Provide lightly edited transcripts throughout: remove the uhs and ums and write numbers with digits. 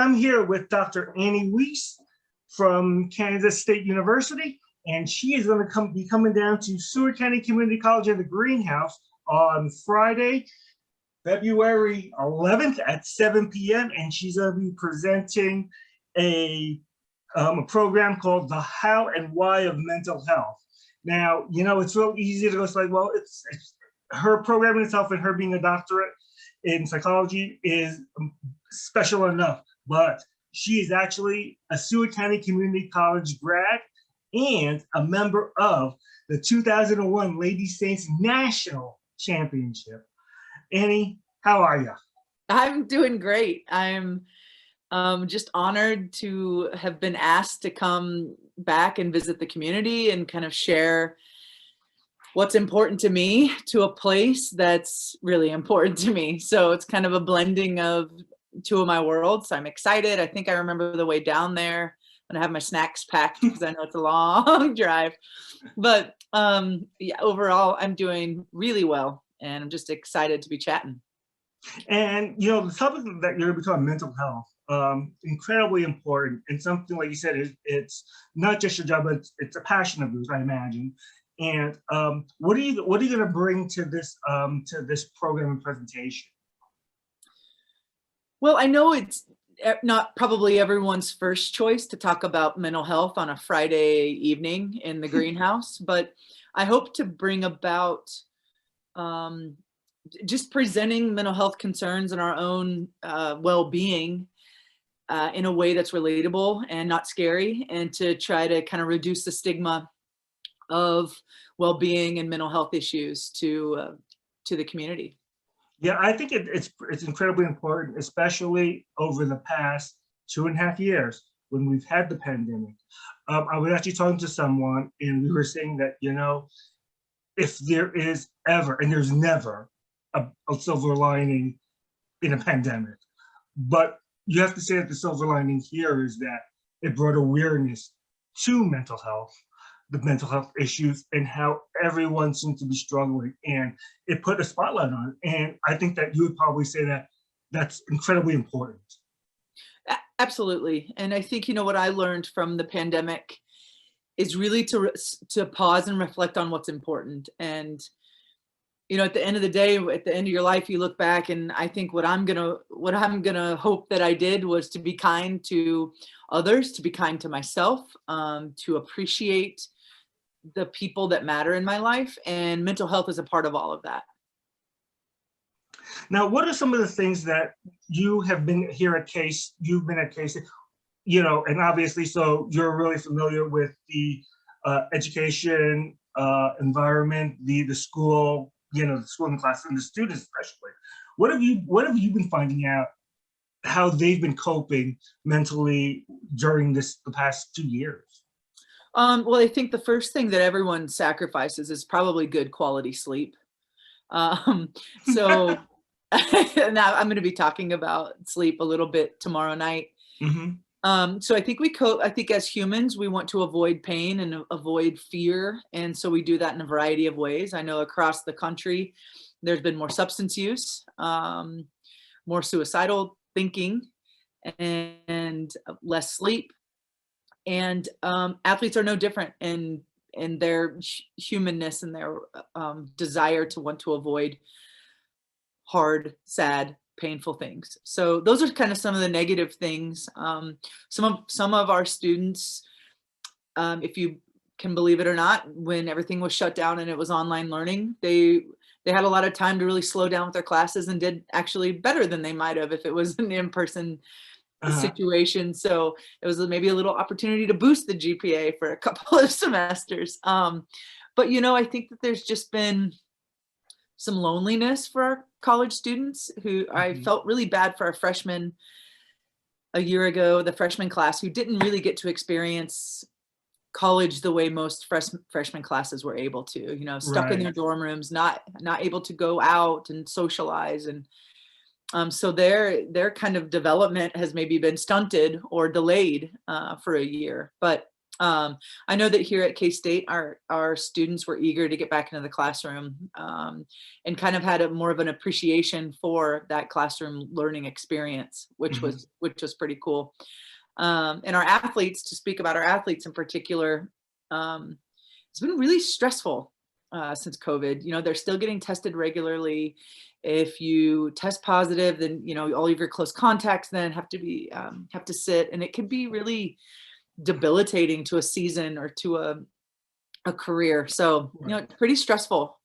I'm here with Dr. Annie Weese from Kansas State University, and she is going to be coming down to Seward County Community College in the Greenhouse on Friday, February 11th at 7 p.m. And she's going to be presenting a program called The How and Why of Mental Health. Now, it's real easy to go like, well, it's her program itself and her being a doctorate in psychology is special enough, but she is actually a Seward County Community College grad and a member of the 2001 Lady Saints National Championship. Annie, how are you? I'm doing great. I'm just honored to have been asked to come back and visit the community and kind of share what's important to me to a place that's really important to me. So it's kind of a blending of two of my worlds. So I'm excited. I think I remember the way down there and I have my snacks packed because I know it's a long drive. But yeah, overall, I'm doing really well and I'm just excited to be chatting. And the topic that you're going to be talking mental health, incredibly important, and something like you said, it's not just your job, but it's a passion of yours, I imagine. And what are you going to bring to this program and presentation? Well, I know it's not probably everyone's first choice to talk about mental health on a Friday evening in the greenhouse, but I hope to bring about just presenting mental health concerns and our own well-being in a way that's relatable and not scary, and to try to kind of reduce the stigma of well-being and mental health issues to the community. Yeah, I think it's incredibly important, especially over the past 2.5 years when we've had the pandemic. I was actually talking to someone and we were saying that, if there is ever, and there's never a silver lining in a pandemic, but you have to say that the silver lining here is that it brought awareness to mental health, the mental health issues, and how everyone seems to be struggling, and it put a spotlight on it. And I think that you would probably say that that's incredibly important. Absolutely. And I think, what I learned from the pandemic is really to pause and reflect on what's important. And, at the end of the day, at the end of your life, you look back, and I think what I'm gonna hope that I did was to be kind to others, to be kind to myself, to appreciate the people that matter in my life, and mental health is a part of all of that. Now, what are some of the things that you have been here at Case, you've been at Case, and obviously, so you're really familiar with the education environment, the school, the school and class, and the students especially. What have you been finding out how they've been coping mentally during the past 2 years? Well, I think the first thing that everyone sacrifices is probably good quality sleep. So now I'm going to be talking about sleep a little bit tomorrow night. Mm-hmm. So I think as humans, we want to avoid pain and avoid fear. And so we do that in a variety of ways. I know across the country, there's been more substance use, more suicidal thinking, and less sleep. And athletes are no different in their humanness and their desire to want to avoid hard, sad, painful things. So those are kind of some of the negative things. Some of our students, if you can believe it or not, when everything was shut down and it was online learning, they had a lot of time to really slow down with their classes and did actually better than they might have if it was an in-person situation. So it was maybe a little opportunity to boost the GPA for a couple of semesters. But I think that there's just been some loneliness for our college students who I felt really bad for our freshmen a year ago, the freshman class, who didn't really get to experience college the way most freshman classes were able to, stuck in their dorm rooms, not able to go out and socialize. And so their kind of development has maybe been stunted or delayed for a year. But I know that here at K-State, our students were eager to get back into the classroom, and kind of had more of an appreciation for that classroom learning experience, which was pretty cool. And our athletes, to speak about our athletes in particular, it's been really stressful since COVID. You know, they're still getting tested regularly. If you test positive, then, you know, all of your close contacts then have to sit, and it can be really debilitating to a season or to a career. So, you know, it's pretty stressful.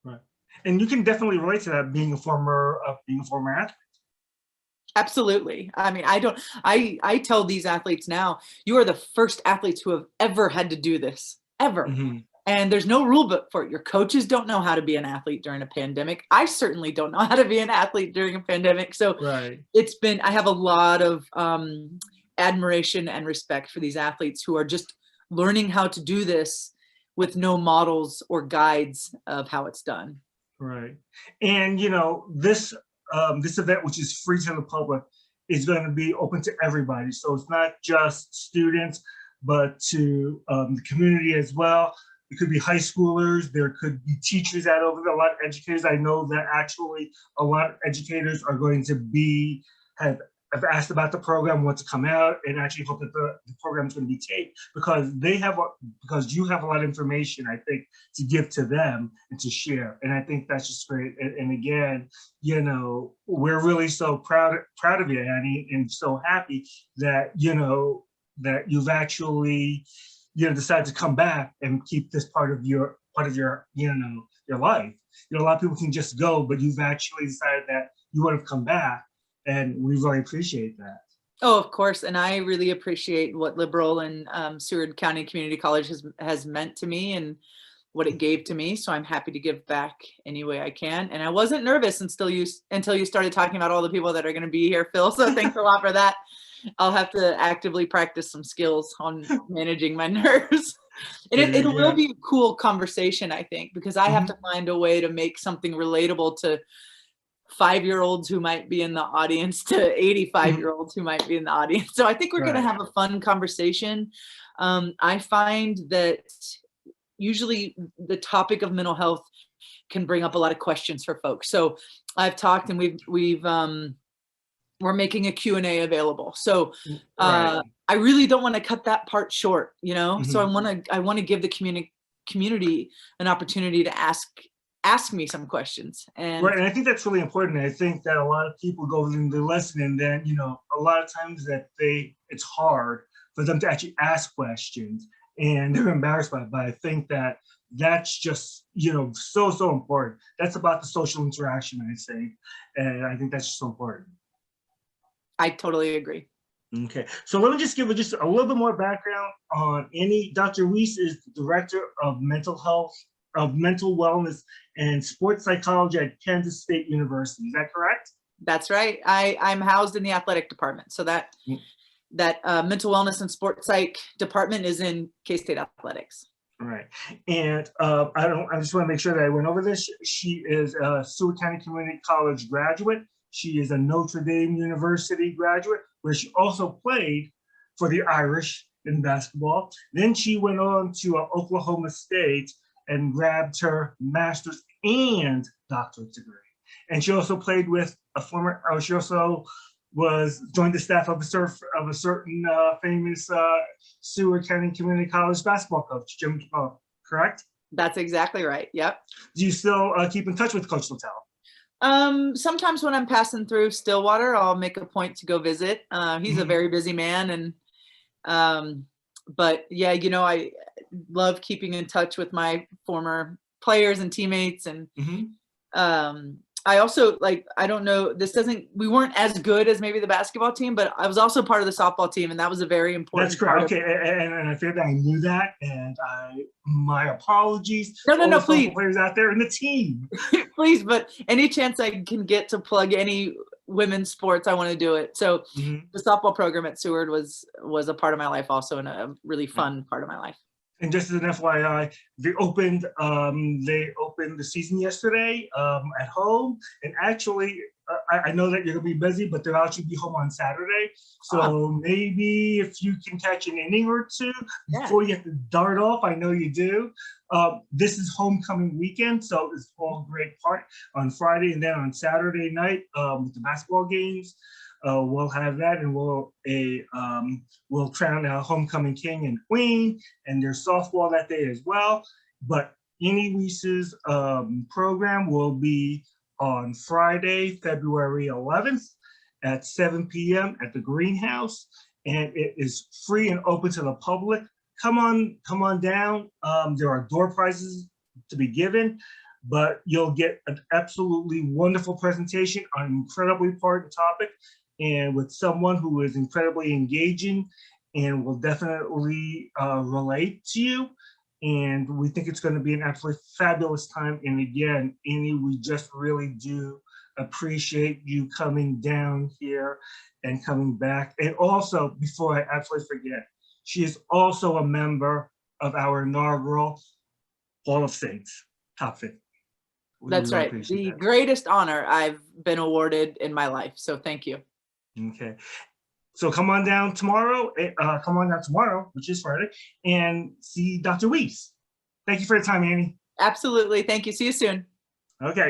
Right. And you can definitely relate to that, being a former athlete. Absolutely. I mean, I tell these athletes now, you are the first athletes who have ever had to do this, ever. And there's no rule book for it. Your coaches don't know how to be an athlete during a pandemic. I certainly don't know how to be an athlete during a pandemic. So I have a lot of admiration and respect for these athletes who are just learning how to do this with no models or guides of how it's done. Right. And, you know, this event, which is free to the public, is going to be open to everybody. So it's not just students, but to the community as well. It could be high schoolers. There could be teachers out over there, a lot of educators. I know that actually a lot of educators are going to have asked about the program, want to come out, and actually hope that the program is going to be taped, because because you have a lot of information, I think, to give to them and to share. And I think that's just great. And again, you know, we're really so proud of you, Annie, and so happy that, you know, that you've actually, you know, decided to come back and keep this part of your you know, your life. You know, a lot of people can just go, but you've actually decided that you want to come back. And we really appreciate that. Oh, of course. And I really appreciate what Liberal and Seward County Community College has meant to me and what it gave to me. So I'm happy to give back any way I can. And I wasn't nervous until you started talking about all the people that are going to be here, Phil. So thanks a lot for that. I'll have to actively practice some skills on managing my nerves. And it will be a cool conversation, I think, because I have to find a way to make something relatable to 5-year-olds who might be in the audience to 85-year-olds who might be in the audience. So I think we're going to have a fun conversation. I find that usually the topic of mental health can bring up a lot of questions for folks. So I've talked, and we're making a Q&A available. So I really don't want to cut that part short, you know? So I want to give the community an opportunity to ask me some questions. And and I think that's really important. I think that a lot of people go into the lesson, and then, you know, a lot of times that it's hard for them to actually ask questions, and they're embarrassed by it. But I think that that's just, you know, so important. That's about the social interaction, I say. And I think that's just so important. I totally agree. Okay, so let me just give just a little bit more background on Annie. Dr. Weese is the director of mental wellness and sports psychology at Kansas State University. Is that correct? That's right. I'm housed in the athletic department. So that mental wellness and sports psych department is in K-State athletics. All right. And I just want to make sure that I went over this. She is a Seward County Community College graduate. She is a Notre Dame University graduate, where she also played for the Irish in basketball. Then she went on to Oklahoma State and grabbed her master's and doctorate degree. And she also played with she also joined the staff of a certain famous Seward County Community College basketball coach, Jim Capone, correct? That's exactly right. Yep. Do you still keep in touch with Coach Littell? Sometimes when I'm passing through Stillwater, I'll make a point to go visit. He's a very busy man, and but yeah, you know, I love keeping in touch with my former players and teammates, and I also, like, I don't know, we weren't as good as maybe the basketball team, but I was also part of the softball team, and that was a very important. That's correct. Okay, and I figured that I knew that, and my apologies. No, please. Players out there in the team. Please, but any chance I can get to plug any women's sports, I want to do it. So the softball program at Seward was a part of my life also, and a really fun part of my life. And just as an FYI, they opened the season yesterday at home. And actually, I know that you're gonna be busy, but they'll actually be home on Saturday. So maybe if you can catch an inning or two before you have to dart off, I know you do. This is homecoming weekend, so it's all great part on Friday, and then on Saturday night with the basketball games. We'll have that, and we'll crown our homecoming king and queen, and there's softball that day as well. But any Weese's program will be on Friday, February 11th at 7 p.m. at the greenhouse, and it is free and open to the public. Come on down. There are door prizes to be given, but you'll get an absolutely wonderful presentation on an incredibly important topic, and with someone who is incredibly engaging and will definitely relate to you. And we think it's going to be an absolutely fabulous time. And again, Annie, we just really do appreciate you coming down here and coming back. And also, before I absolutely forget, she is also a member of our inaugural Hall of Saints, top 50. That's right. The greatest honor I've been awarded in my life. So thank you. Okay. So come on down tomorrow, which is Friday, and see Dr. Weese. Thank you for your time, Annie. Absolutely. Thank you. See you soon. Okay.